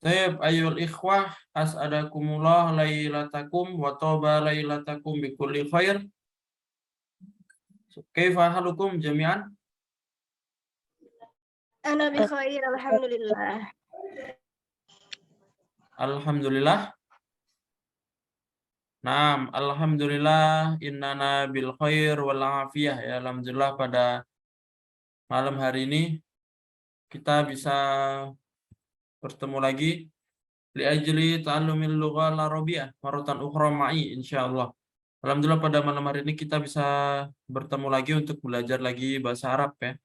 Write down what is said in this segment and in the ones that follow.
Tayyib ayyul ikhwah as'adakumullah lailatakum wa taba lailatakum bikulli khair. Kaifa halukum jami'an? Ana bi khair, alhamdulillah. Alhamdulillah. Naam, alhamdulillah innana bil khair wal afiyah ya. Alhamdulillah pada malam hari ini kita bisa bertemu lagi li ajli ta'allumil lughal arabiyyah maratan ukhra ma'i insyaallah. Alhamdulillah pada malam hari ini kita bisa bertemu lagi untuk belajar lagi bahasa Arab ya.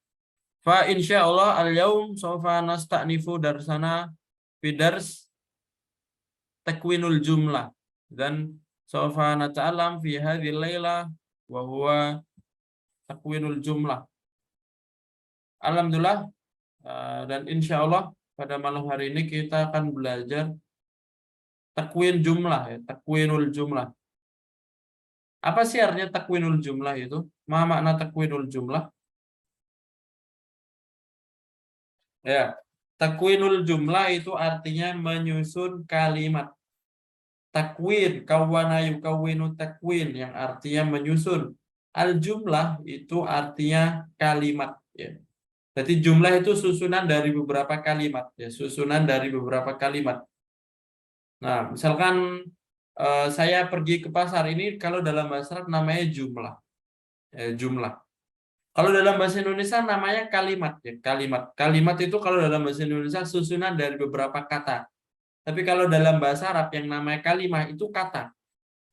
Fa insyaallah al-yaum sawfa nasta'nifu darsana fi dars takwinul jumlah dan sawfa nata'allam fi hadhil laila wa huwa takwinul jumlah. Alhamdulillah dan insyaallah pada malam hari ini kita akan belajar takwin jumlah ya, takwinul jumlah. Apa sih artinya takwinul jumlah itu? Ma makna takwinul jumlah? Ya, takwinul jumlah itu artinya menyusun kalimat. Takwin, kawana yukawinu takwin yang artinya menyusun. Al jumlah itu artinya kalimat ya. Jadi jumlah itu susunan dari beberapa kalimat ya, susunan dari beberapa kalimat. Nah, misalkan saya pergi ke pasar ini kalau dalam bahasa Arab namanya jumlah. Jumlah. Kalau dalam bahasa Indonesia namanya kalimat ya, kalimat. Kalimat itu kalau dalam bahasa Indonesia susunan dari beberapa kata. Tapi kalau dalam bahasa Arab yang namanya kalimah itu kata.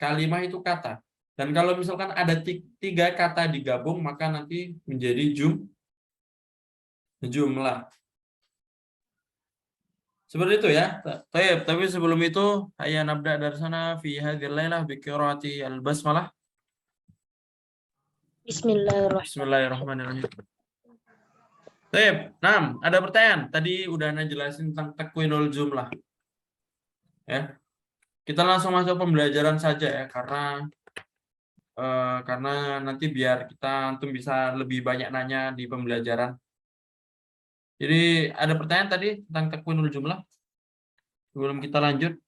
Kalimah itu kata. Dan kalau misalkan ada tiga kata digabung maka nanti menjadi jumlah. Seperti itu ya. Tapi sebelum itu ayah nabda dari sana fi hadhil lailah bi qiraati al-basmalah. Bismillahirrahmanirrahim. Baik, ada pertanyaan. Tadi udah Ana jelasin tentang takwinul jumlah. Ya. Kita langsung masuk pembelajaran saja ya karena nanti biar kita antum bisa lebih banyak nanya di pembelajaran. Jadi ada pertanyaan tadi tentang takwinul jumlah sebelum kita lanjut.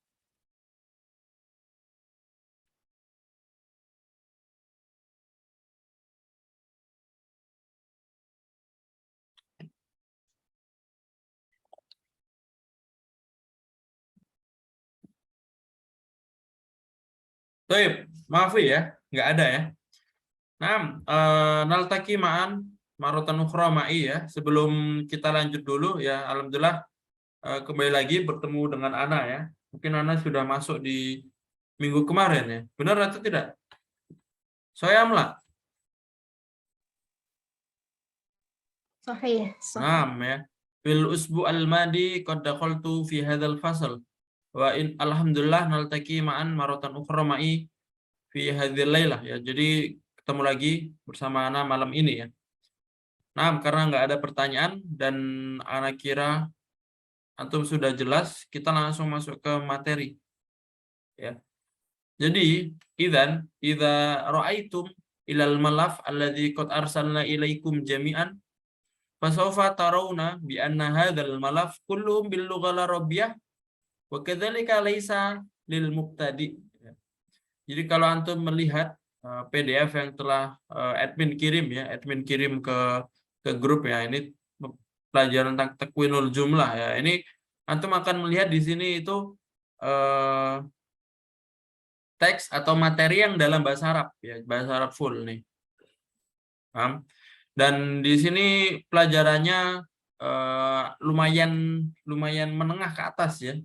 Baik, maaf ya, nggak ada ya. Nah, naltaki ma'an marotan ukhra ma'i ya. Sebelum kita lanjut dulu ya, alhamdulillah kembali lagi bertemu dengan Ana ya. Mungkin Ana sudah masuk di minggu kemarin ya. Benar atau tidak? Saya amla. Sahih. Naam ya. Fil usbu al-madi qad dakhaltu fi hadzal fasl. Wa in alhamdulillah naltaki ma'an marotan ukhra ma'i fi hadzal lailah ya. Jadi ketemu lagi bersama Ana malam ini ya. Nah, karena nggak ada pertanyaan dan Ana kira antum sudah jelas, kita langsung masuk ke materi. Ya. Jadi, idza ra'aitum ilal malaf alladzi qad arsalna ilaikum jami'an fasawfa tarawna bi anna hadzal malaf kulluhum bil lughal arabiyyah wa kadzalika laisa lil mubtadi. Jadi kalau antum melihat PDF yang telah admin kirim ke grup ya, ini pelajaran tentang takwinul jumlah ya. Ini antum akan melihat di sini itu teks atau materi yang dalam bahasa Arab ya, bahasa Arab full nih. Paham? Dan di sini pelajarannya lumayan menengah ke atas ya.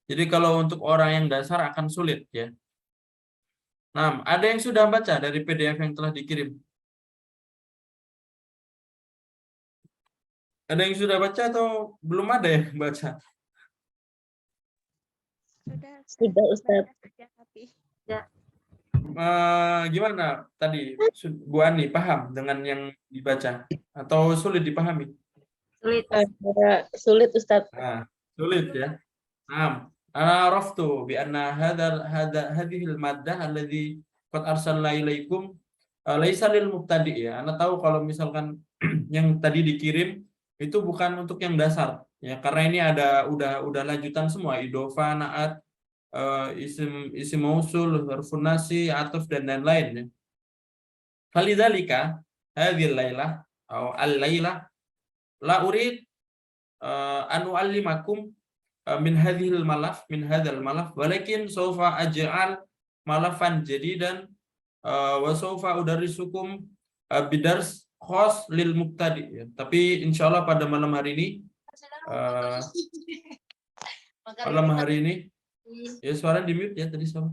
Jadi kalau untuk orang yang dasar akan sulit ya. Nah, ada yang sudah baca dari PDF yang telah dikirim? Ada yang sudah baca atau belum ada yang baca? Sudah Ustaz. Ya. Gimana tadi Bu Ani paham dengan yang dibaca atau sulit dipahami? Sulit Ustaz. Nah, sulit ya. Nah, araftu bi anna hadhil maddah alladhi qad arsalna ilaikum laisa lil mubtadi ya. Anda tahu kalau misalkan yang tadi dikirim itu bukan untuk yang dasar Ya, karena ini udah lanjutan semua, idofa, naat, isim mausul, harfun nasi, atuf dan lain-lain ya. Falidzalika hadhil lailah atau al-lailah la urid an uallimakum min hadzal malaf walakin sawfa aj'al malafan jadidan wa sawfa udarrisukum bidars khas lil mubtadi ya. Tapi insyaallah pada malam hari ini ya suara di mute ya tadi sama.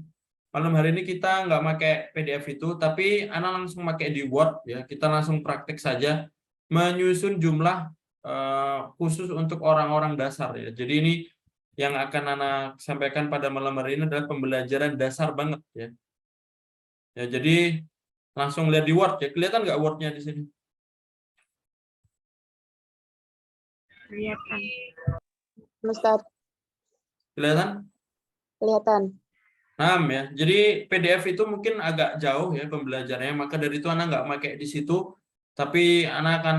Malam hari ini kita nggak pakai PDF itu, tapi Ana langsung pakai di Word ya. Kita langsung praktek saja menyusun jumlah khusus untuk orang-orang dasar ya. Jadi ini yang akan Ana sampaikan pada malam hari ini adalah pembelajaran dasar banget ya. Ya, jadi langsung lihat di Word ya. Kelihatan nggak Word-nya di sini? Kelihatan. Ustaz, Kelihatan? kelihatan. Nah, ya. Jadi PDF itu mungkin agak jauh ya pembelajarannya, maka dari itu Ana nggak pakai di situ, tapi Ana akan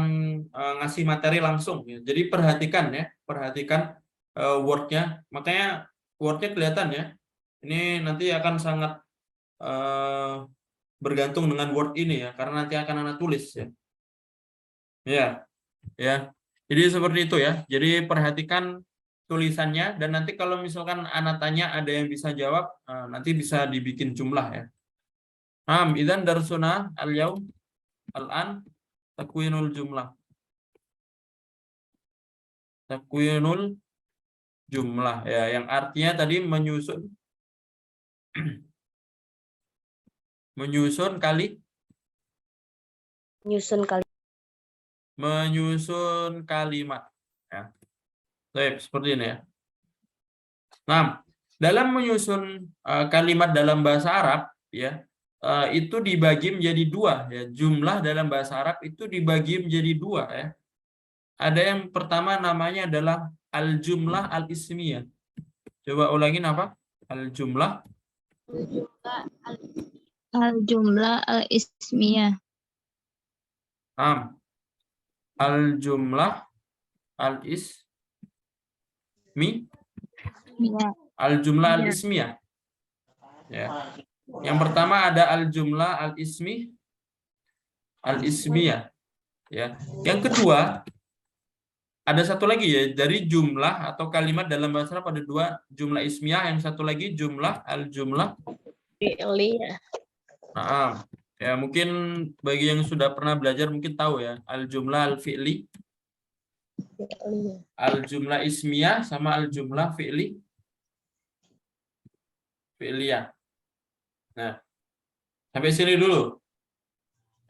ngasih materi langsung ya. Jadi perhatikan ya, perhatikan Word-nya. Makanya Word-nya kelihatan ya. Ini nanti akan sangat bergantung dengan Word ini ya, karena nanti akan Ana tulis ya. Ya. Jadi seperti itu ya. Jadi perhatikan tulisannya, dan nanti kalau misalkan Ana tanya ada yang bisa jawab, nanti bisa dibikin jumlah ya. Idzan darsuna al-yaum al-an takwinul jumlah. Takwinul jumlah ya, yang artinya tadi menyusun kalimat ya. Baik, seperti ini ya. Nah, dalam menyusun kalimat dalam bahasa Arab ya, itu dibagi menjadi dua ya. Jumlah dalam bahasa Arab itu dibagi menjadi dua ya. Ada yang pertama namanya adalah al-jumlah al-ismiyah. Coba ulangin apa? Al-jumlah Al-jumlah al-ismiyah. Al-jumlah al-ismi Ya. al-jumlah al-ismiyah. Ya. Yang pertama ada al-jumlah al-ismiyah. Ya. Yang kedua ada satu lagi ya, dari jumlah atau kalimat dalam bahasa Arab ada dua, jumlah ismiyah, yang satu lagi jumlah al-jumlah Fi'liyah. Nah, ya mungkin bagi yang sudah pernah belajar mungkin tahu ya, al-jumlah al-fi'li, al-jumlah ismiyah sama al-jumlah fi'liyah. Nah, sampai sini dulu.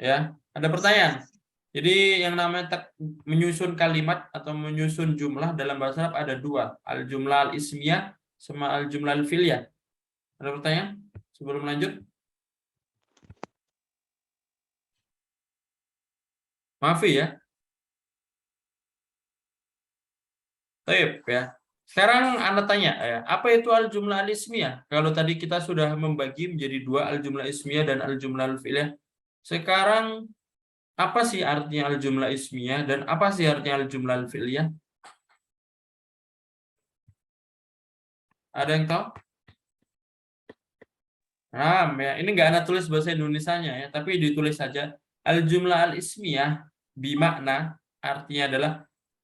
Ya, ada pertanyaan. Jadi yang namanya menyusun kalimat atau menyusun jumlah dalam bahasa Arab ada dua, al-jumlah al-ismiyah sama al-jumlah al-fi'liyah. Ada pertanyaan sebelum lanjut? Maaf ya. Baik ya. Sekarang Anda tanya ya, apa itu al-jumlah al-ismiyah? Kalau tadi kita sudah membagi menjadi dua, al-jumlah ismiyah dan al-jumlah al-fi'liyah. Sekarang apa sih artinya al-jumlah ismiyah dan apa sih artinya al-jumlah al-fi'liyah? Ada yang tahu? Nah, ya, ini nggak Anda tulis bahasa Indonesianya ya, tapi ditulis saja al-jumlah al-ismiyah bimakna, artinya adalah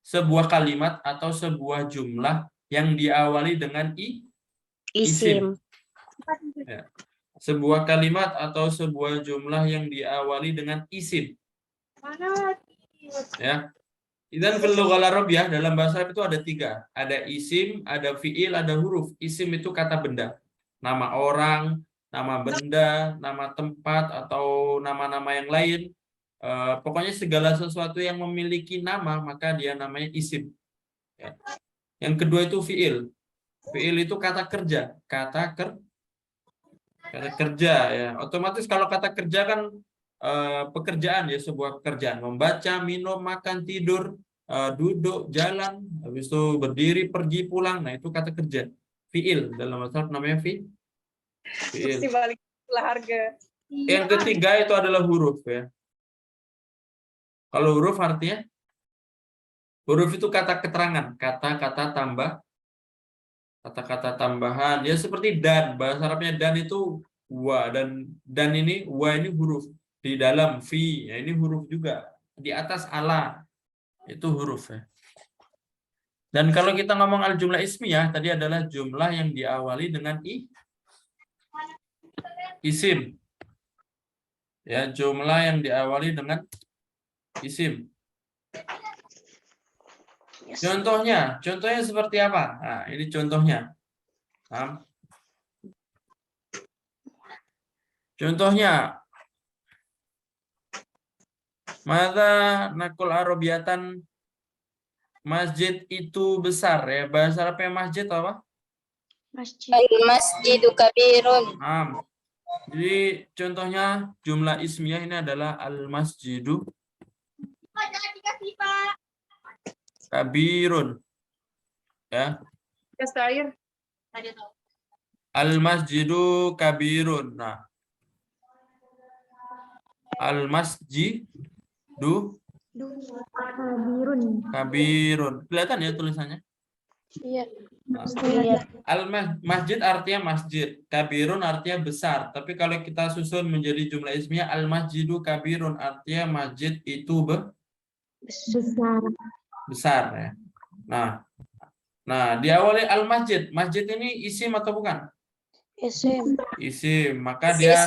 sebuah kalimat atau sebuah jumlah yang diawali dengan isim. Ya. Sebuah kalimat atau sebuah jumlah yang diawali dengan isim. Ya. Dan fil lughah Arabiyah dalam bahasa Arab itu ada tiga. Ada isim, ada fiil, ada huruf. Isim itu kata benda. Nama orang, nama benda, nama tempat, atau nama-nama yang lain. Pokoknya segala sesuatu yang memiliki nama, maka dia namanya isim. Ya. Yang kedua itu fiil. Fiil itu kata kerja. Kata kerja ya. Otomatis kalau kata kerja kan pekerjaan ya, sebuah pekerjaan. Membaca, minum, makan, tidur, duduk, jalan, habis itu berdiri, pergi, pulang. Nah, itu kata kerja. Fiil dalam bahasa Arab namanya fiil. Balik harga. Yang ketiga itu adalah huruf ya. Kalau huruf artinya Huruf itu kata keterangan, kata-kata tambah, kata-kata tambahan. Ya seperti dan, bahasa Arabnya dan itu wa, dan ini wa ini huruf di dalam fi, ya ini huruf juga. Di atas ala itu huruf ya. Dan kalau kita ngomong al jumlah ismiyah tadi adalah jumlah yang diawali dengan isim. Ya, jumlah yang diawali dengan isim. Contohnya seperti apa? Nah, ini contohnya. Nah, contohnya, mada nakul arabiyatan, masjid itu besar ya. Bahasa Arabnya masjid apa? Masjid. Al-masjidu kabirun. Jadi contohnya jumlah ismiyah ini adalah al-masjidu kabirun. Ya. Al-masjidu kabirun. Nah, al-masjidu kabirun. Kelihatan ya tulisannya? Iya. Al-masjid artinya masjid, kabirun artinya besar. Tapi kalau kita susun menjadi jumlah ismiyah, al-masjidu kabirun artinya masjid itu besar ya. Nah, diawali al-masjid. Masjid ini isim atau bukan? Isim. Isim, maka dia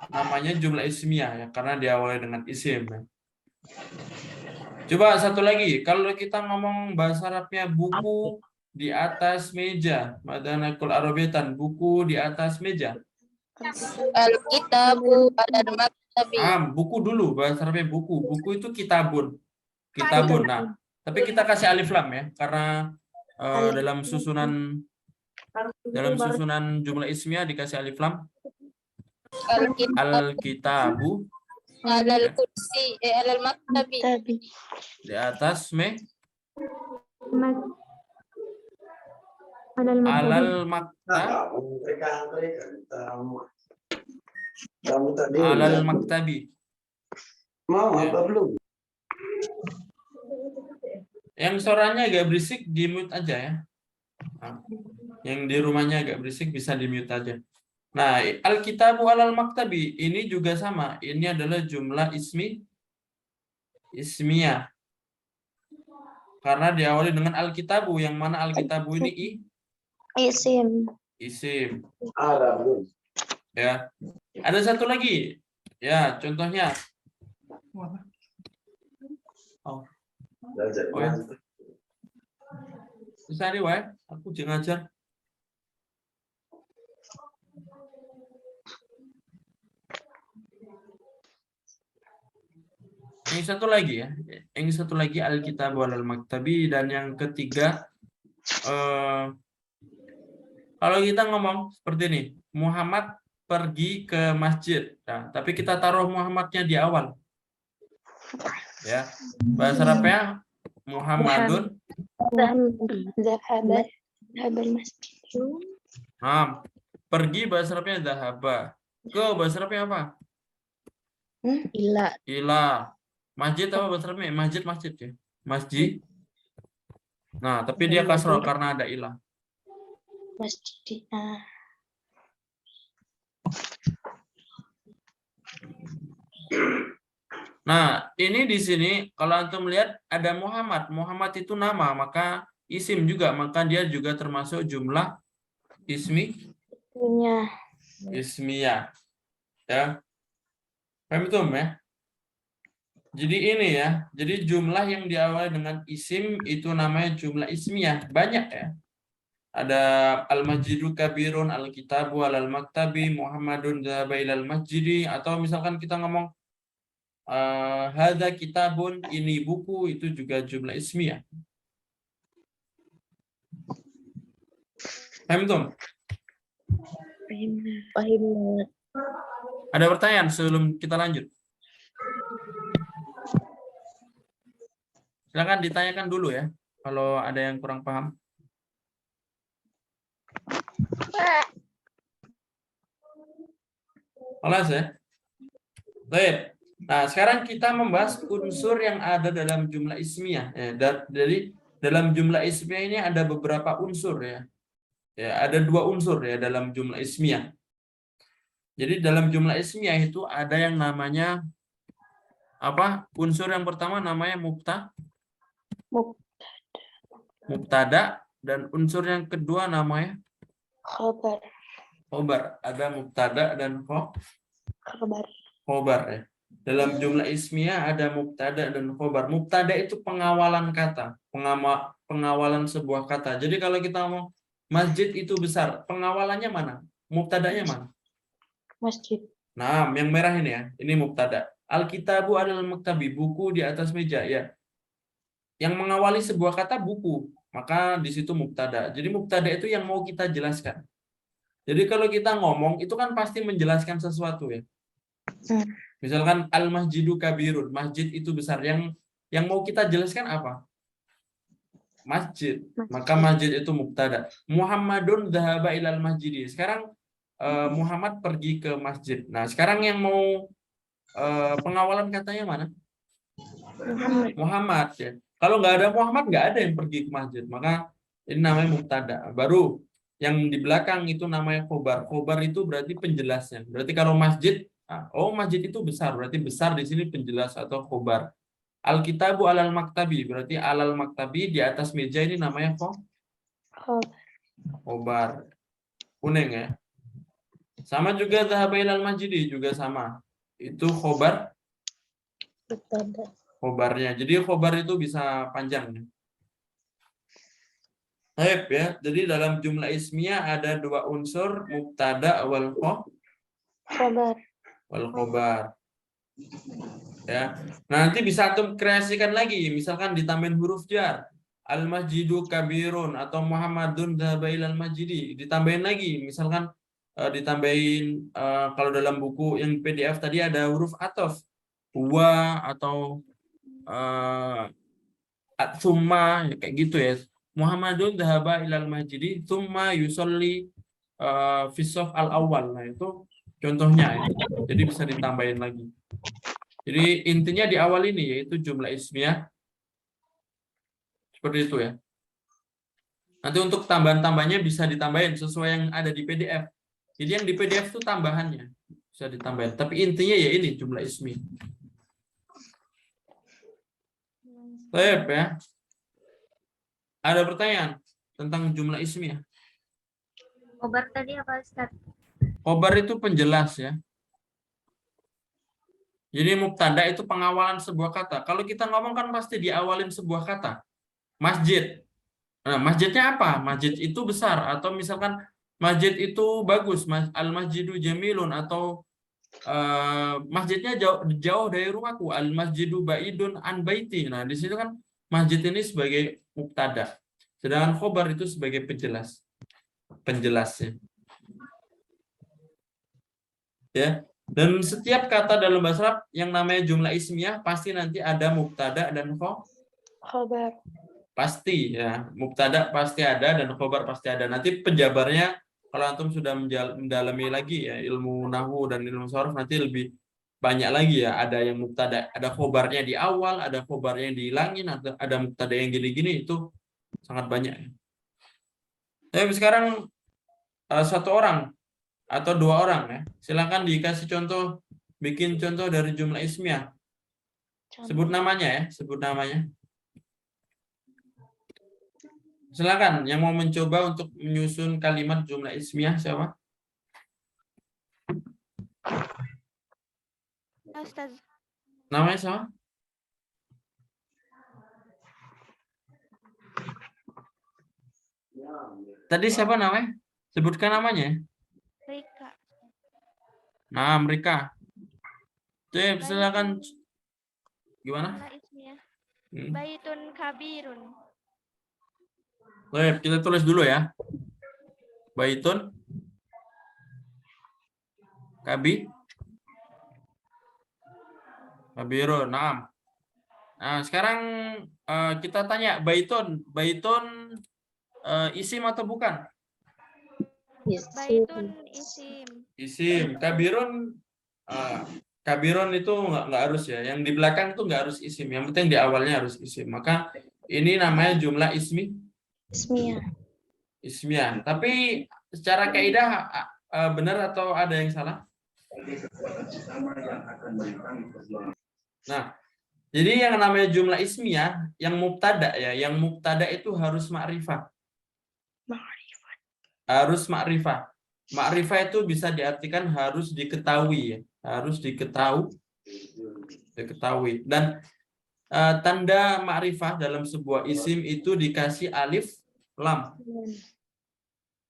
namanya jumlah ismiyah ya, karena diawali dengan isim. Ya. Coba satu lagi, kalau kita ngomong bahasa Arabnya buku di atas meja, madanakul arabiyatan, buku di atas meja. Al-kitabu alal maktabi. Buku dulu, bahasa Arabnya buku. Buku itu kitabun. Kitabun. Nah, tapi kita kasih alif lam ya, karena dalam susunan jumlah ismiyah dikasih alif lam. Al-kitabu Alal kursi, alal maktabi. di atas alal maktabi. Mau apa belum? Yang suaranya agak berisik di mute aja ya. Nah, yang di rumahnya agak berisik bisa di mute aja. Nah, al-kitabu alal maktabi ini juga sama. Ini adalah jumlah ismiyah. Karena diawali dengan al-kitabu, yang mana al-kitabu ini Isim. isim. Ada belum? Ya. Ada satu lagi. Ya, contohnya. Oh. Ya. Bisa nih, Wai. Aku jangan ngajar. Yang satu lagi ya. Yang satu lagi al-kitab wal maktabi, dan yang ketiga kalau kita ngomong seperti ini, Muhammad pergi ke masjid. Nah, tapi kita taruh Muhammadnya di awal. Ya. Bahasa Arabnya Muhammadun Zahabal masjid. pergi bahasa Arabnya dhahaba. Ke bahasa Arabnya apa? Ila. Masjid apa bahasa Arabnya? Masjid ya. Masjid. Nah, tapi dia kasroh karena ada ilah. Masjid. Nah, ini di sini kalau antum lihat ada Muhammad. Muhammad itu nama, maka isim juga, maka dia juga termasuk jumlah ismiyah. Ya. Paham itu, ya? Jadi ini ya. Jadi jumlah yang diawali dengan isim itu namanya jumlah ismiyah. Banyak ya. Ada al-masjidu kabirun, al-kitabu alal maktabi, Muhammadun dhahaba ilal masjidi, atau misalkan kita ngomong hadza kitabun, ini buku, itu juga jumlah ismiyah. Paham tuh? Paham. Ada pertanyaan sebelum kita lanjut? Silakan ditanyakan dulu ya, kalau ada yang kurang paham. Kelas ya? Baik. Nah, sekarang kita membahas unsur yang ada dalam jumlah ismiyah. Ya, dari dalam jumlah ismiyah ini ada beberapa unsur ya. Ya, ada 2 unsur ya dalam jumlah ismiyah. Jadi dalam jumlah ismiyah itu ada yang namanya apa? Unsur yang pertama namanya mubtada dan unsur yang kedua namanya Khabar. khobar. Ada mubtada dan Khabar. khobar ya. Dalam jumlah ismiyah ada mubtada dan khobar. Mubtada itu pengawalan kata, pengawalan sebuah kata. Jadi kalau kita ngomong masjid itu besar, pengawalannya mana? Mubtadanya mana? Masjid. Nah, yang merah ini ya, ini mubtada. Alkitabu adalah maktabi, buku di atas meja ya. Yang mengawali sebuah kata buku, maka di situ mubtada. Jadi mubtada itu yang mau kita jelaskan. Jadi kalau kita ngomong itu kan pasti menjelaskan sesuatu ya. Misalkan al-masjidu kabirun, masjid itu besar. Yang mau kita jelaskan apa? Masjid. Maka masjid itu mubtada. Muhammadun dhahaba ilal masjidi. Sekarang Muhammad pergi ke masjid. Nah, sekarang yang mau pengawalan katanya mana? Muhammad ya. Kalau nggak ada Muhammad, nggak ada yang pergi ke masjid. Maka ini namanya mubtada. Baru yang di belakang itu namanya khobar. Khobar itu berarti penjelasnya. Berarti kalau masjid, oh masjid itu besar. Berarti besar di sini penjelas atau khobar. Alkitabu alal maktabi. Berarti alal maktabi di atas meja ini namanya khobar. Kuning ya. Sama juga dhahaba ilal masjidi juga sama. Itu khobar. Khobarnya. Jadi khobar itu bisa panjang. Baik ya. Jadi dalam jumlah ismiyah ada 2 unsur, mubtada wal khobar. Ya. Nanti bisa antum kreasikan lagi, misalkan ditambahin huruf jar. Al-masjidu kabirun atau Muhammadun dhahaba ilal masjidi. Ditambahin lagi, misalkan ditambahin kalau dalam buku yang PDF tadi ada huruf ataf. Wa atau summa ya, kayak gitu ya. Muhammadun dhahaba ilal masjidi summa yusolli fi shaf al-awwal. Nah, itu contohnya ya. Jadi bisa ditambahin lagi. Jadi intinya di awal ini yaitu jumlah ismiyah. Seperti itu ya. Nanti untuk tambahan-tambahannya bisa ditambahin sesuai yang ada di PDF. Jadi yang di PDF itu tambahannya bisa ditambahin. Tapi intinya ya ini jumlah ismiyah. Baik ya. Ada pertanyaan tentang jumlah ismiyah? Khobar tadi apa, Ustaz? Khobar itu penjelas ya. Jadi mubtada itu pengawalan sebuah kata. Kalau kita ngomong kan pasti diawalin sebuah kata. Masjid. Nah, masjidnya apa? Masjid itu besar atau misalkan masjid itu bagus, al-masjidu jamilun atau masjidnya jauh dari rumahku, al-masjidu ba'idun an baiti. Nah, di situ kan masjid ini sebagai mubtada. Sedangkan khobar itu sebagai penjelasnya. Ya. Dan setiap kata dalam bahasa Arab yang namanya jumlah ismiyah pasti nanti ada mubtada dan Khabar. pasti ya. Mubtada pasti ada dan khobar pasti ada. Nanti penjabarnya kalau antum sudah mendalami lagi ya ilmu nahwu dan ilmu sharaf nanti lebih banyak lagi ya. Ada yang mubtada, ada khobarnya di awal, ada khobarnya yang dihilangin, ada mubtada yang gini-gini, itu sangat banyak. Tapi sekarang 1 orang atau 2 orang ya. Silakan dikasih contoh, bikin contoh dari jumlah ismiyah. Sebut namanya ya, sebut namanya. Silakan yang mau mencoba untuk menyusun kalimat jumlah ismiyah siapa? Ustaz. Namanya siapa? Tadi siapa namanya? Sebutkan namanya. Rika. Nah, mereka. Oke, silakan. Gimana? Baitun kabirun. Oke, kita tulis dulu ya. Baitun kabirun. Nah, sekarang kita tanya baitun isim atau bukan? Baitun isim. Isim. Kabirun Kabirun itu nggak harus ya. Yang di belakang itu nggak harus isim. Yang penting di awalnya harus isim. Maka ini namanya jumlah Ismiyah. ismiyah. Tapi secara kaidah benar atau ada yang salah? Nah, jadi yang namanya jumlah ismiyah, yang mubtada ya, yang mubtada itu harus ma'rifah. Harus ma'rifah. Ma'rifah itu bisa diartikan harus diketahui ya. Harus diketahui. Dan tanda ma'rifah dalam sebuah isim itu dikasih alif lam.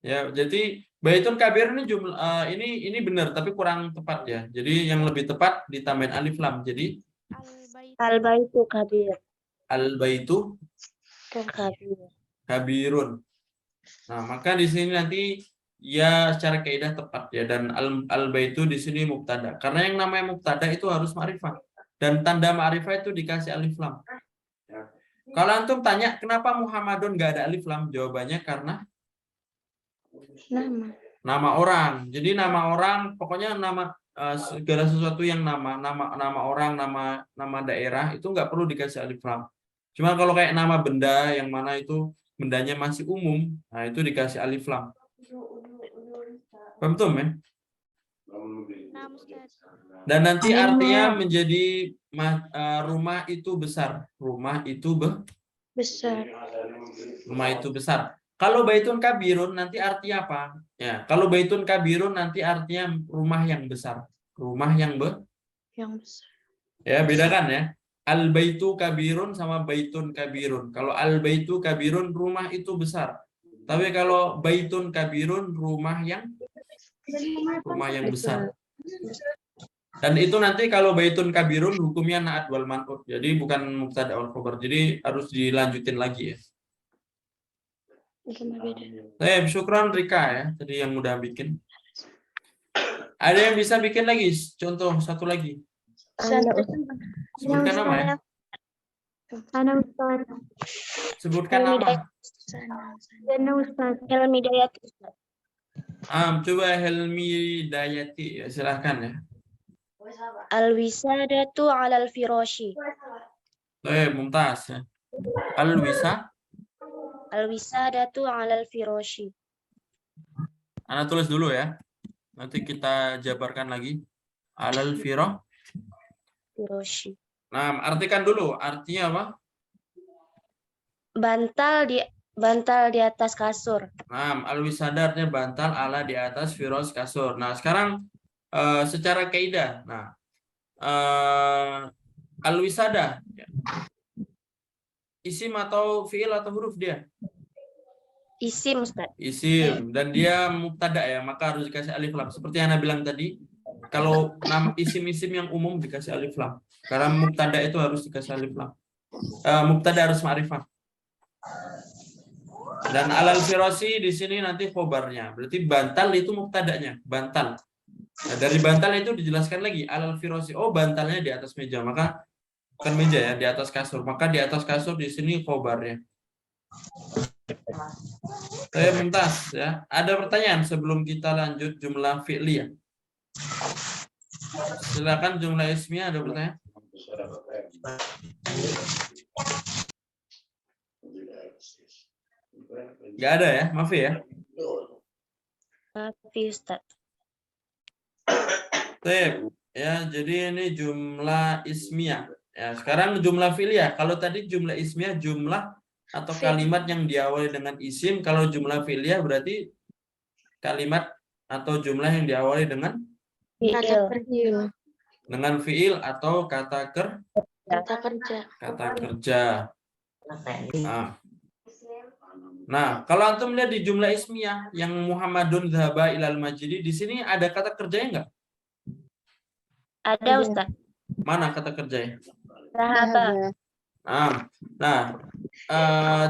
Ya, jadi baitun kabir ini jumlah ini benar tapi kurang tepat ya. Jadi yang lebih tepat ditambahin alif lam. Jadi Al-baitu kabir. al-baitu Kabir. kabirun. Nah, maka di sini nanti ya secara kaidah tepat ya, dan al-baitu di sini mubtada. Karena yang namanya mubtada itu harus ma'rifah. Dan tanda ma'rifah itu dikasih alif lam. Kalau antum tanya kenapa Muhammadun nggak ada alif lam? Jawabannya karena nama orang. Jadi nama orang, pokoknya nama segala sesuatu yang nama orang, nama daerah itu nggak perlu dikasih alif lam. Cuma kalau kayak nama benda yang mana itu bendanya masih umum, nah itu dikasih alif lam. Paham tuh, ya? Dan nanti artinya menjadi rumah itu besar. Rumah itu Besar. Rumah itu besar. Kalau baitun kabirun nanti artinya apa? Ya, kalau baitun kabirun nanti artinya rumah yang besar. Rumah yang besar. Ya, bedakan ya. Al baitu kabirun sama baitun kabirun. Kalau al baitu kabirun rumah itu besar. Tapi kalau baitun kabirun rumah yang besar. Dan itu nanti kalau baitun kabirun hukumnya na'at wal man'ut. Jadi bukan mubtada wal khabar. Jadi harus dilanjutin lagi ya. Syukran Rika ya, tadi yang udah bikin. Ada yang bisa bikin lagi? Contoh satu lagi. Sebutkan nama ya. Sebutkan nama. Helmi Dayati. Coba Helmi Dayati, ya, silahkan ya. Al-wisadatu 'alal firashi. Mumtaz ya. Al-wisadatu 'alal firashi. Ana tulis dulu ya. Nanti kita jabarkan lagi. Alal Firashi. Nah, artikan dulu. Artinya apa? Bantal di atas kasur. Nah, al-wisadarnya bantal ala di atas firos kasur. Nah, sekarang secara kaidah. Nah, al-wisada isim atau fiil atau huruf dia? Isim, Ustaz. Isim, dan dia mubtada ya, maka harus dikasih alif lam. Seperti yang Anda bilang tadi, kalau nama isim-isim yang umum dikasih alif lam. Karena mubtada itu harus dikasih alif lam. Mubtada harus ma'rifah. Dan alal firasi di sini nanti khobarnya. Berarti bantal itu mubtadanya, bantal. Nah, dari bantal itu dijelaskan lagi alal firasi. Oh, bantalnya di atas meja, maka bukan meja ya, di atas kasur. Maka di atas kasur di sini khobarnya. Saya mentas ya. Ada pertanyaan sebelum kita lanjut jumlah fi'liyah? Silakan jumlah ismiyah, ada pertanyaan? Nggak ada ya, maaf ya. Maaf, Ustaz. Ya, jadi ini jumlah ismiyah. Ya, sekarang jumlah fi'liyah. Kalau tadi jumlah ismiyah jumlah atau kalimat yang diawali dengan isim, kalau jumlah fi'liyah berarti kalimat atau jumlah yang diawali dengan Fi'il. dengan fi'il atau kata kerja. Nah, kalau antum lihat di jumlah ismiyah yang Muhammadun dhahaba ilal majidi, di sini ada kata kerjanya enggak? Ada, Ustaz. Mana kata kerjanya? Dhahaba. Nah,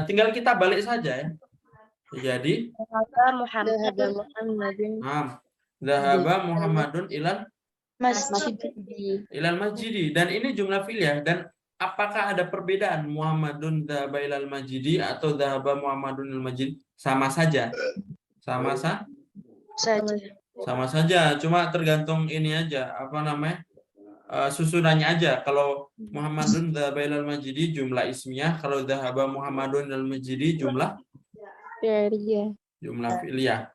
tinggal kita balik saja ya. Jadi dhahaba Muhammadun ilal majidi, dan ini jumlah fi'liyah. Dan apakah ada perbedaan Muhammadun dhahaba ilal majidi atau dhahaba Muhammadun ilal majidi? Sama saja. Sama saja. Cuma tergantung ini aja, apa namanya? susunannya aja. Kalau Muhammadun dhahaba ilal masjidi jumlah ismiyah, kalau dhahaba Muhammadun ilal masjidi jumlah fi'liyah.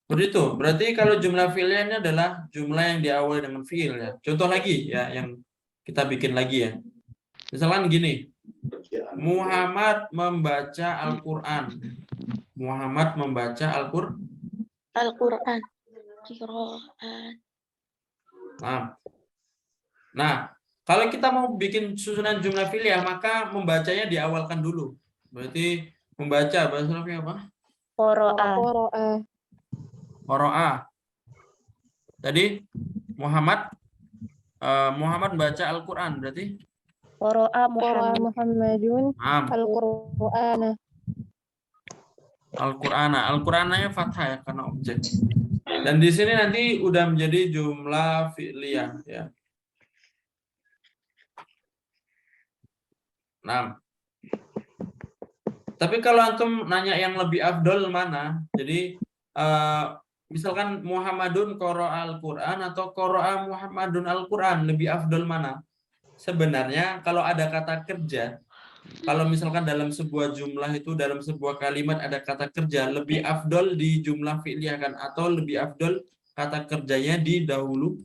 Seperti itu. Berarti kalau jumlah fi'liyah ini adalah jumlah yang diawali dengan fi'il ya. Contoh lagi ya yang kita bikin lagi ya. Misalkan gini. Muhammad membaca Al-Qur'an. Muhammad membaca Al-Qur'an. Nah, kalau kita mau bikin susunan jumlah fi'liyah, maka membacanya diawalkan dulu. Berarti membaca bahasa Arabnya apa? Qara'a. Tadi Muhammad baca Al-Qur'an berarti Qara'a Muhammadun Al-Qur'ana. Al-Qur'ananya fathah ya karena objek. Dan di sini nanti udah menjadi jumlah fi'liyah ya. Nah. Tapi kalau antum nanya yang lebih afdol mana? Jadi misalkan Muhammadun qara'a Al-Qur'an atau qara'a Muhammadun Al-Qur'an, lebih afdol mana? Sebenarnya kalau ada kata kerja, kalau misalkan dalam sebuah jumlah itu, dalam sebuah kalimat ada kata kerja, lebih afdol di jumlah fi'liyah kan, atau lebih afdol kata kerjanya didahulukan.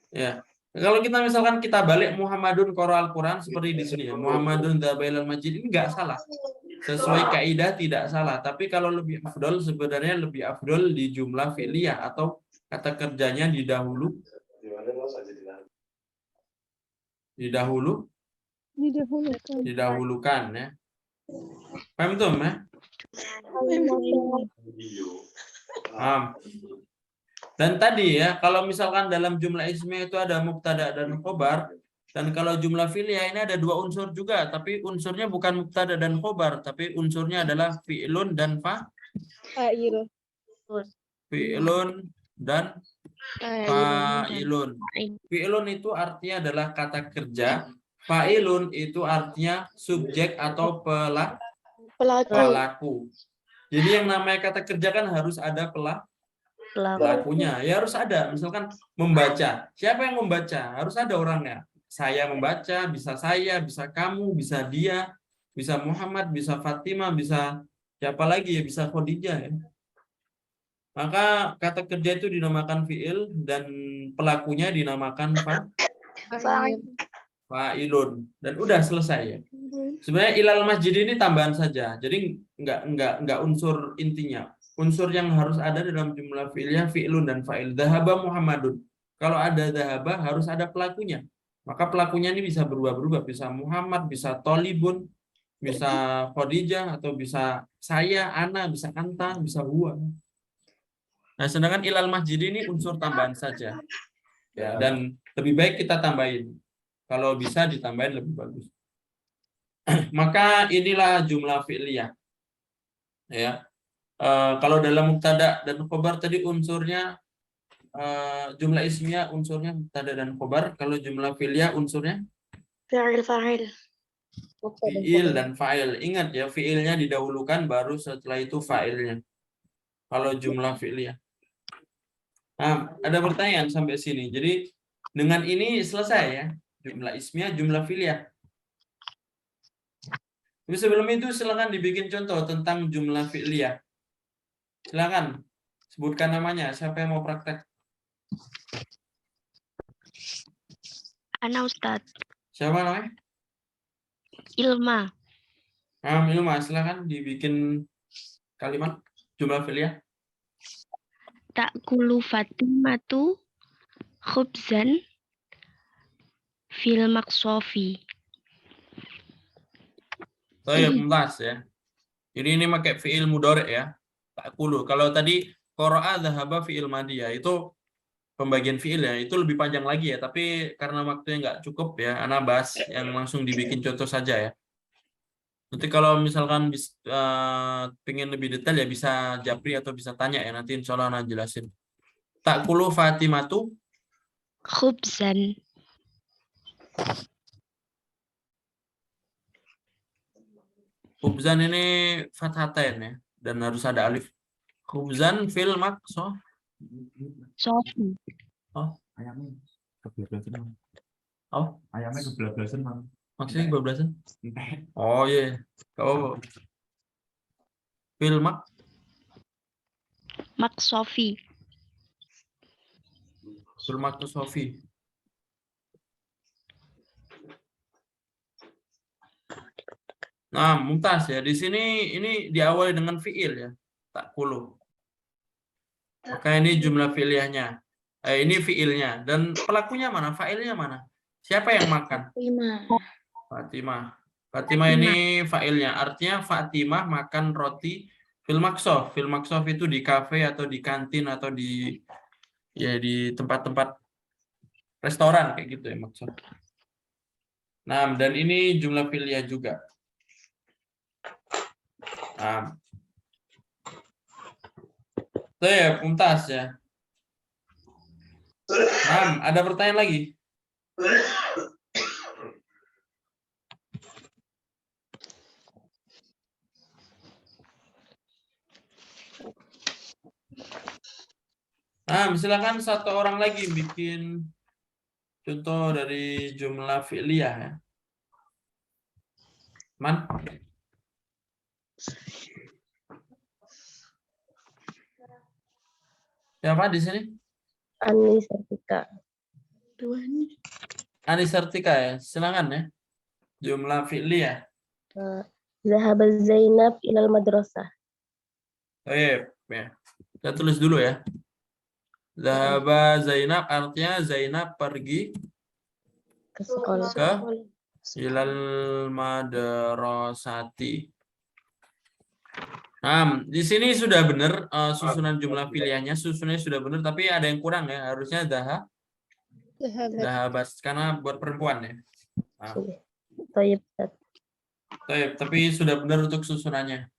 Ya. Kalau kita misalkan kita balik Muhammadun qara'a Al-Qur'an seperti di sini ya, Muhammadun dhahaba ilal masjid, ini enggak salah. Sesuai kaidah tidak salah, tapi kalau lebih afdol sebenarnya lebih afdol di jumlah fi'liyah atau kata kerjanya didahulukan ya. Paham tuh ya? Paham. Dan tadi ya, kalau misalkan dalam jumlah ismiyah itu ada mubtada dan khobar, dan kalau jumlah fi'liyah ini ada dua unsur juga, tapi unsurnya bukan mubtada dan khobar, tapi unsurnya adalah fi'lun dan fa'ilun dan fa'ilun. Fi'lun itu artinya adalah kata kerja, fa'ilun itu artinya subjek atau pelaku. Jadi yang namanya kata kerja kan harus ada pelakunya, ya harus ada. Misalkan membaca, siapa yang membaca? Harus ada orangnya. Saya membaca, bisa saya, bisa kamu, bisa dia, bisa Muhammad, bisa Fatimah, bisa siapa lagi ya, bisa Khadijah ya. Maka kata kerja itu dinamakan fi'il dan pelakunya dinamakan fa'ilun. Dan udah selesai ya. Sebenarnya ilal masjid ini tambahan saja. Jadi enggak unsur intinya. Unsur yang harus ada dalam jumlah fi'liyah fi'lun dan fa'il. Dhahaba Muhammadun. Kalau ada dhahaba harus ada pelakunya. Maka pelakunya ini bisa berubah-berubah. Bisa Muhammad, bisa Tolibun, bisa Khadijah, atau bisa saya, ana, bisa anta, bisa huwa. Nah, sedangkan ilal masjid ini unsur tambahan saja. Ya, dan lebih baik kita tambahin. Kalau bisa ditambahin lebih bagus. Maka inilah jumlah fi'liyah. Ya. Kalau dalam mubtada dan khobar tadi unsurnya jumlah ismiyah unsurnya mubtada dan khobar. Kalau jumlah fi'liyah unsurnya fi'il dan fa'il. Ingat ya, fi'ilnya didahulukan baru setelah itu fa'ilnya. Kalau jumlah fi'liyah. Nah, ada pertanyaan sampai sini. Jadi dengan ini selesai ya, jumlah ismiyah, jumlah fi'liyah. Tapi sebelum itu silakan dibikin contoh tentang jumlah fi'liyah. Silakan sebutkan namanya. Siapa yang mau praktek? Ana Ustaz. Siapa namanya? Ilma. Ilma, silakan dibikin kalimat jumlah fi'liyah. Ta'kulu Fatimatu khubzan fil maqsofi. Mumtaz ya. Jadi ini pakai fi'il mudhari ya. Ta'kulu. Kalau tadi qara'a dhahaba fi'il madhi ya, itu pembagian fi'il ya, itu lebih panjang lagi ya, tapi karena waktunya nggak cukup ya, ana bahas yang langsung dibikin contoh saja ya. Nanti kalau misalkan pengen lebih detail ya bisa japri atau bisa tanya ya, nanti insya Allah ana jelasin. Ta'kulu Fatimatu Khubzan. Khubzan ini fathatain ya, dan harus ada alif. Khubzan fil Sofi. Oh, ayamnya kebablasan. Oh, ayamnya kebablasan, Bang. Maksudnya kebablasan? Oh iya. Oh, Filmak, Mak Sofi. Filmak tuh Sofi. Nah, Mumtaz ya. Di sini ini diawali dengan fiil ya. Takulu. Maka ini jumlah fi'liyahnya. Ini fiilnya. Dan pelakunya mana? Fa'ilnya mana? Siapa yang makan? Fatimah. Fatimah ini fa'ilnya. Artinya Fatimah makan roti fil maksof. Fil maksof itu di kafe atau di kantin atau di tempat-tempat restoran kayak gitu ya maksof. Nah, dan ini jumlah fi'liyah juga. Nah, itu ya Mumtaz ya. Nah, ada pertanyaan lagi? Nah, silakan satu orang lagi bikin contoh dari jumlah fi'liyah ya. Man? Siapa di sini? Anisertika. Anisertika ya. Silakan ya. Jumlah fi'liyah. Zahaba Zainab ilal madrasah. Baik, ya. Kita tulis dulu ya. Zahaba Zainab artinya Zainab pergi Ke sekolah. ke ilal madrasati. Nah, di sini sudah benar susunan jumlah fi'liyahnya, susunannya sudah benar, tapi ada yang kurang ya. Harusnya zahabat karena buat perempuan ya. Nah, Tayyib. tapi sudah benar untuk susunannya.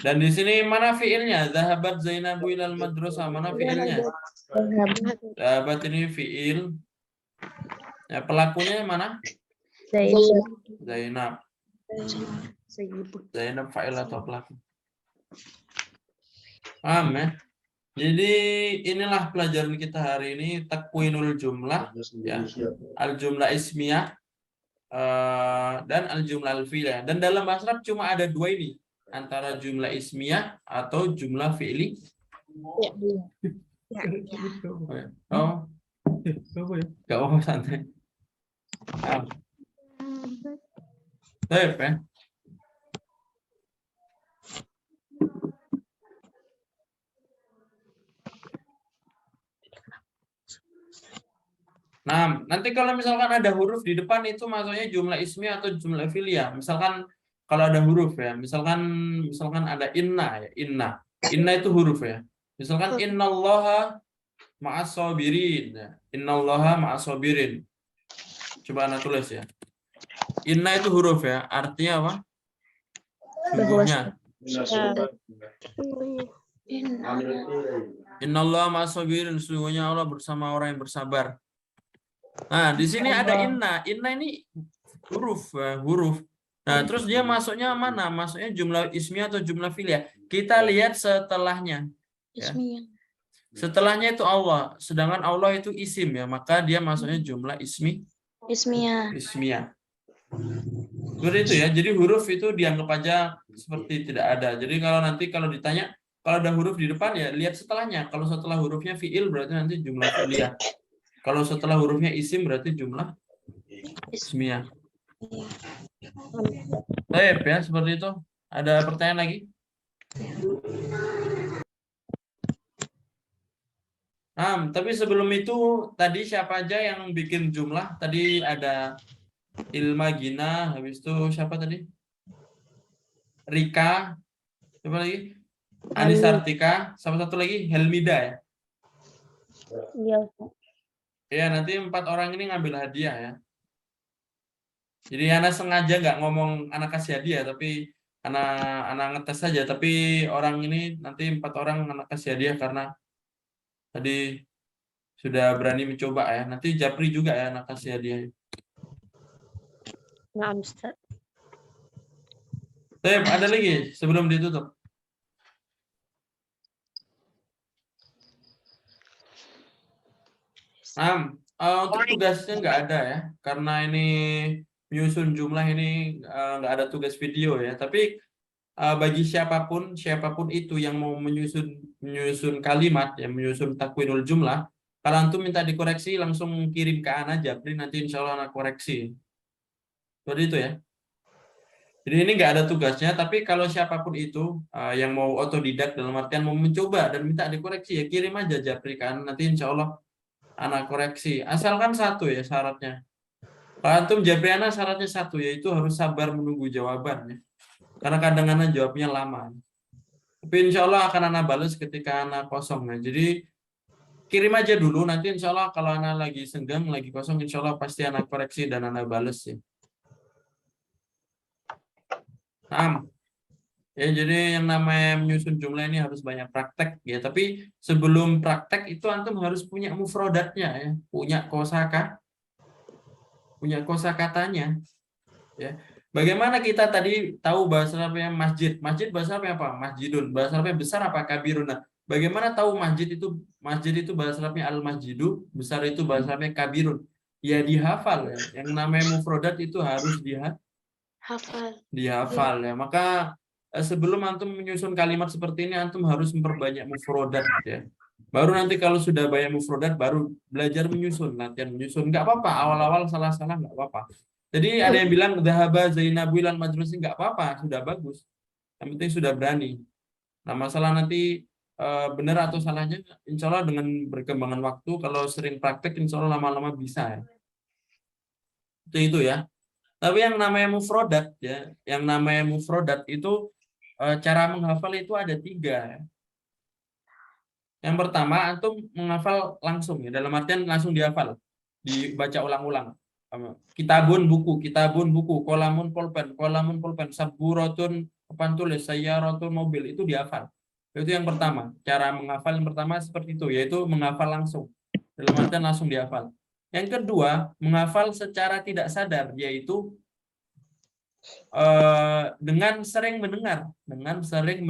Dan di sini mana fiilnya? Zahabat Zainabu ilal madrasah. Mana fiilnya? Zahabat ini fiil. Ya, pelakunya mana? Zainab. Zainab fa'il atau pelaku. Paham ya? Jadi inilah pelajaran kita hari ini, takwinul jumlah, ya. Al-jumlah ismiyah dan al-jumlah al-fi'liyah. Dan dalam bahasa Arab cuma ada dua ini, antara jumlah ismiyah atau jumlah fi'li. Oh, gak apa santai. Baik ya. Nah, nanti kalau misalkan ada huruf di depan itu maksudnya jumlah ismi atau jumlah fi'liyah. Misalkan kalau ada huruf ya, misalkan ada inna ya, inna. Inna itu huruf ya. Misalkan innallaha ma'as sabirin ya. Innallaha ma'as sabirin. Coba Anda tulis ya. Inna itu huruf ya. Artinya apa? Sungguhnya. Innallaha ma'as sabirin. Sungguhnya Allah bersama orang yang bersabar. Nah, di sini ada inna. Inna ini huruf, huruf. Nah, terus dia masuknya mana? Masuknya jumlah ismi atau jumlah fi'liyah. Kita lihat setelahnya. Ya. Setelahnya itu Allah. Sedangkan Allah itu isim ya, maka dia masuknya jumlah ismiyah. Seperti itu ya. Jadi huruf itu dianggap aja seperti tidak ada. Jadi kalau ditanya, kalau ada huruf di depan ya lihat setelahnya. Kalau setelah hurufnya fi'il berarti nanti jumlah fi'liyah. Kalau setelah hurufnya isim berarti jumlah ismiyah. Baik ya, seperti itu. Ada pertanyaan lagi? Tapi sebelum itu tadi siapa aja yang bikin jumlah? Tadi ada Ilma Gina, habis itu siapa tadi? Rika, siapa lagi? Anisartika, sama satu lagi Helmida ya? Iya. Ya, nanti 4 orang ini ngambil hadiah ya. Jadi anak sengaja nggak ngomong anak kasih hadiah, tapi anak ngetes saja. Tapi orang ini nanti 4 orang anak kasih hadiah karena tadi sudah berani mencoba ya. Nanti Japri juga ya anak kasih hadiah. Nah, Ustaz. Ada lagi sebelum ditutup? Untuk tugasnya nggak ada ya, karena ini menyusun jumlah ini nggak ada tugas video ya. Tapi bagi siapapun itu yang mau menyusun kalimat, yang menyusun takwinul jumlah, kalau antum minta dikoreksi langsung kirim ke Ana Japri, nanti insya Allah Ana koreksi. Seperti itu ya. Jadi ini nggak ada tugasnya, tapi kalau siapapun itu yang mau otodidak dalam artian mau mencoba dan minta dikoreksi ya kirim aja Japri kan, nanti insya Allah Ana koreksi. Asalkan satu ya syaratnya. Kalau antum Japri Ana syaratnya satu, yaitu harus sabar menunggu jawabannya. Karena kadang-kadang jawabnya lama. Tapi insya Allah akan Ana balas ketika Ana kosong. Nah, jadi kirim aja dulu, nanti insya Allah kalau Ana lagi senggang, lagi kosong, insya Allah pasti Ana koreksi dan Ana balas ya. Ya, jadi yang namanya menyusun jumlah ini harus banyak praktek ya. Tapi sebelum praktek itu antum harus punya mufrodatnya ya, punya kosakatanya ya. Bagaimana kita tadi tahu bahasa Arabnya masjid? Masjid bahasa Arabnya apa? Masjidun. Bahasa Arabnya besar apa? Kabirun. Nah, bagaimana tahu masjid itu bahasa Arabnya al-masjidu, besar itu bahasa Arabnya kabirun? Ya dihafal ya. Yang namanya mufrodat itu harus dihafal ya. Maka sebelum antum menyusun kalimat seperti ini, antum harus memperbanyak mufrodat ya. Baru nanti kalau sudah banyak mufrodat, baru belajar menyusun, latihan menyusun. Nggak apa-apa, awal-awal salah-salah nggak apa-apa. Jadi ada yang bilang dhahaba Zainabu ilal majlis, nggak apa-apa, sudah bagus. Yang penting sudah berani. Nah, masalah nanti benar atau salahnya, insya Allah dengan berkembangan waktu, kalau sering praktek, insya Allah lama-lama bisa ya. Itu ya. Tapi yang namanya mufrodat ya, yang namanya mufrodat itu cara menghafal itu ada 3. Yang pertama, antum menghafal langsung ya, dalam artian langsung dihafal, dibaca ulang-ulang. Kitabun buku, kolamun pulpen, saburatun papan tulis, sayyaratun mobil, itu dihafal. Itu yang pertama, cara menghafal yang pertama seperti itu, yaitu menghafal langsung, dalam artian langsung dihafal. Yang kedua, menghafal secara tidak sadar, yaitu dengan sering mendengar, sering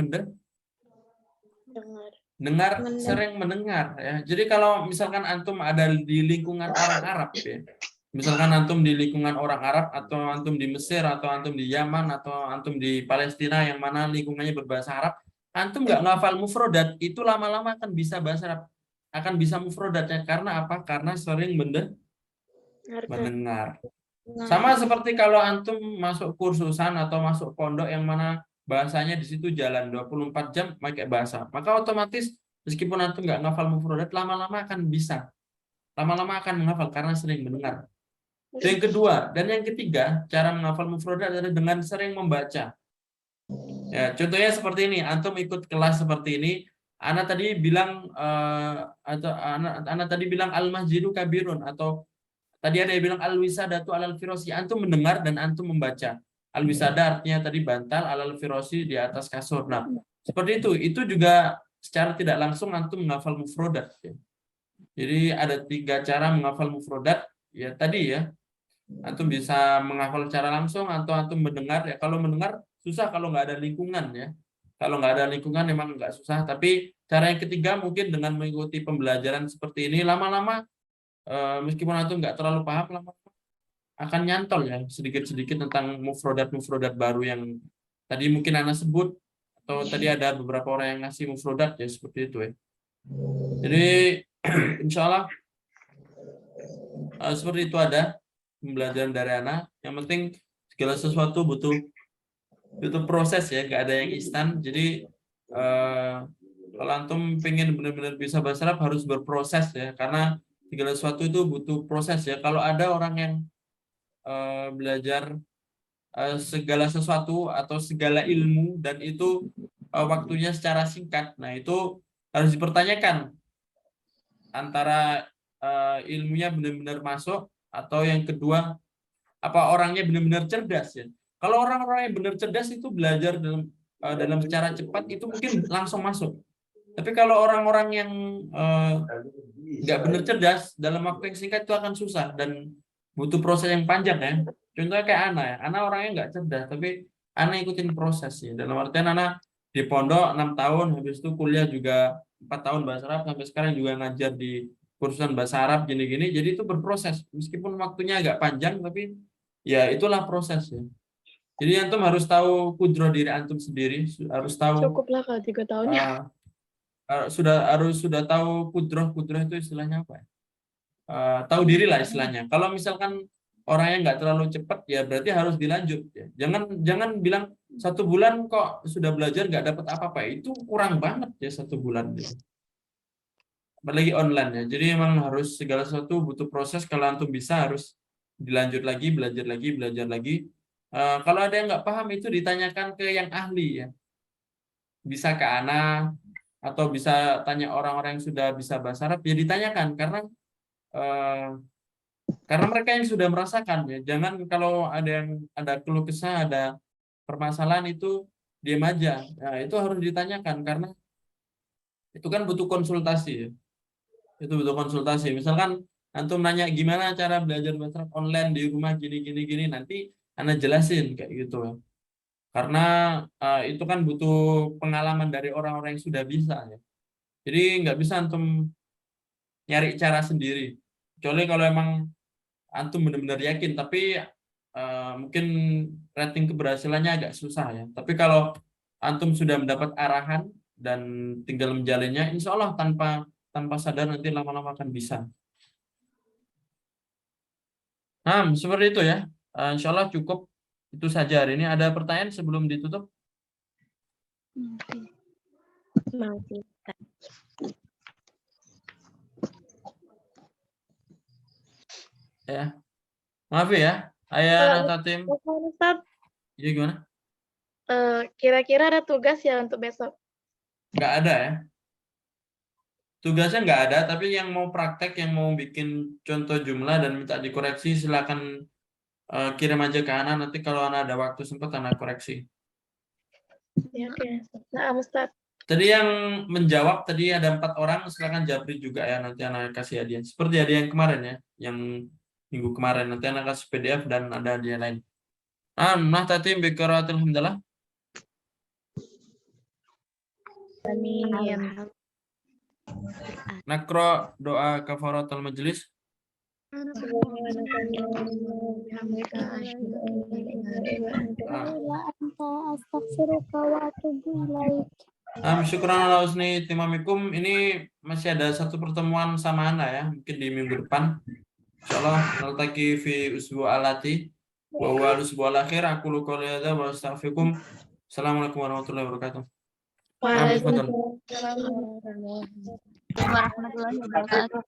mendengar ya. Jadi kalau misalkan antum ada di lingkungan orang Arab ya, misalkan antum di lingkungan orang Arab, atau antum di Mesir, atau antum di Yaman, atau antum di Palestina yang mana lingkungannya berbahasa Arab, antum nggak ngafal mufrodat, itu lama-lama akan bisa bahasa Arab, akan bisa mufrodatnya. Karena apa? Karena sering mendengar. Sama seperti kalau antum masuk kursusan atau masuk pondok yang mana bahasanya di situ jalan 24 jam pakai bahasa, maka otomatis meskipun antum nggak ngafal mufrodat, lama-lama akan bisa, lama-lama akan menghafal karena sering mendengar. Itu yang kedua. Dan yang ketiga, cara menghafal mufrodat adalah dengan sering membaca. Ya, contohnya seperti ini, antum ikut kelas seperti ini, Ana tadi bilang Ana tadi bilang al-masjidu kabirun, atau tadi ada yang bilang al-wisadatu alal firosi, antum mendengar dan antum membaca. Al-wisada artinya tadi bantal, alal firosi di atas kasur. Nah, seperti itu juga secara tidak langsung antum menghafal mufrodat ya. Jadi ada 3 cara menghafal mufrodat ya tadi ya. Antum bisa menghafal secara langsung atau antum mendengar ya. Kalau mendengar susah kalau nggak ada lingkungan ya. Kalau nggak ada lingkungan memang nggak susah. Tapi cara yang ketiga mungkin dengan mengikuti pembelajaran seperti ini, lama-lama meskipun antum nggak terlalu paham, lama-lama akan nyantol ya sedikit-sedikit tentang mufrodat baru yang tadi mungkin Ana sebut, atau tadi ada beberapa orang yang ngasih mufrodat ya, seperti itu ya. Jadi insya Allah seperti itu ada pembelajaran dari Ana. Yang penting segala sesuatu butuh proses ya, nggak ada yang instan. Jadi kalau antum pengen benar-benar bisa bahasa Arab harus berproses ya, karena segala sesuatu itu butuh proses ya. Kalau ada orang yang belajar segala sesuatu atau segala ilmu dan itu waktunya secara singkat, nah itu harus dipertanyakan antara ilmunya benar-benar masuk, atau yang kedua apa orangnya benar-benar cerdas ya. Kalau orang-orang yang benar cerdas itu belajar dalam secara cepat itu mungkin langsung masuk. Tapi kalau orang-orang yang nggak benar cerdas, dalam waktu yang singkat itu akan susah dan butuh proses yang panjang ya. Contohnya kayak Ana ya. Ana orangnya nggak cerdas, tapi Ana ikutin proses ya. Dalam artian Ana di pondok 6 tahun, habis itu kuliah juga 4 tahun bahasa Arab, sampai sekarang juga ngajar di kursusan bahasa Arab gini-gini, jadi itu berproses. Meskipun waktunya agak panjang, tapi ya itulah prosesnya. Jadi antum harus tahu kudroh diri antum sendiri, harus tahu Cukuplah kalau 3 tahun ya. sudah tahu kudroh itu istilahnya apa ya? Tahu diri lah istilahnya. Kalau misalkan orangnya nggak terlalu cepat, ya berarti harus dilanjut. Ya. Jangan bilang 1 bulan kok sudah belajar nggak dapat apa-apa, itu kurang banget ya 1 bulan. Gitu. Apalagi online ya. Jadi memang harus segala sesuatu butuh proses. Kalau antum bisa harus dilanjut lagi, belajar lagi. Kalau ada yang nggak paham itu ditanyakan ke yang ahli ya. Bisa ke ana atau bisa tanya orang-orang yang sudah bisa bahasa Arab ya, ditanyakan karena mereka yang sudah merasakan ya. Jangan kalau ada keluh kesah, ada permasalahan itu diam aja. Nah, itu harus ditanyakan karena itu kan butuh konsultasi ya. Itu butuh konsultasi. Misalkan antum nanya gimana cara belajar bahasa Arab online di rumah gini, nanti ana jelasin kayak gitu. Karena itu kan butuh pengalaman dari orang-orang yang sudah bisa ya. Jadi nggak bisa antum nyari cara sendiri. Kecuali kalau emang antum benar-benar yakin, tapi mungkin rating keberhasilannya agak susah ya. Tapi kalau antum sudah mendapat arahan dan tinggal menjalannya, insya Allah tanpa sadar nanti lama-lama akan bisa. Nah, seperti itu ya. Insya Allah cukup itu saja hari ini. Ada pertanyaan sebelum ditutup? Masih. Ya. Maaf ya. Ayah Natatim. Ustaz, Jadi gimana? kira-kira ada tugas ya untuk besok? Nggak ada ya. Tugasnya nggak ada, tapi yang mau praktek, yang mau bikin contoh jumlah dan minta dikoreksi, silakan kirim aja ke Ana. Nanti kalau Ana ada waktu sempat, Ana koreksi. Ya, oke. Nah, Ustaz. Tadi yang menjawab, tadi ada 4 orang, silakan japri juga ya. Nanti Ana kasih hadiah. Seperti hadiah yang kemarin ya, yang minggu kemarin. Nanti Ana kasih PDF dan ada hadiah lain. Nah, tadi bikaratul hamdalah. Amin. Nakro doa kafaratul majlis. Syukran ala husni timamikum. Ini masih ada 1 pertemuan sama Ana ya, mungkin di minggu depan. Insyaallah naltaqi fi usbu' alati wa huwa al-usbu' al-akhir. Aku qouli hadza wa astaghfirukum. Assalamualaikum warahmatullahi wabarakatuh. Waalaikumsalam. Warahmatullahi wabarakatuh.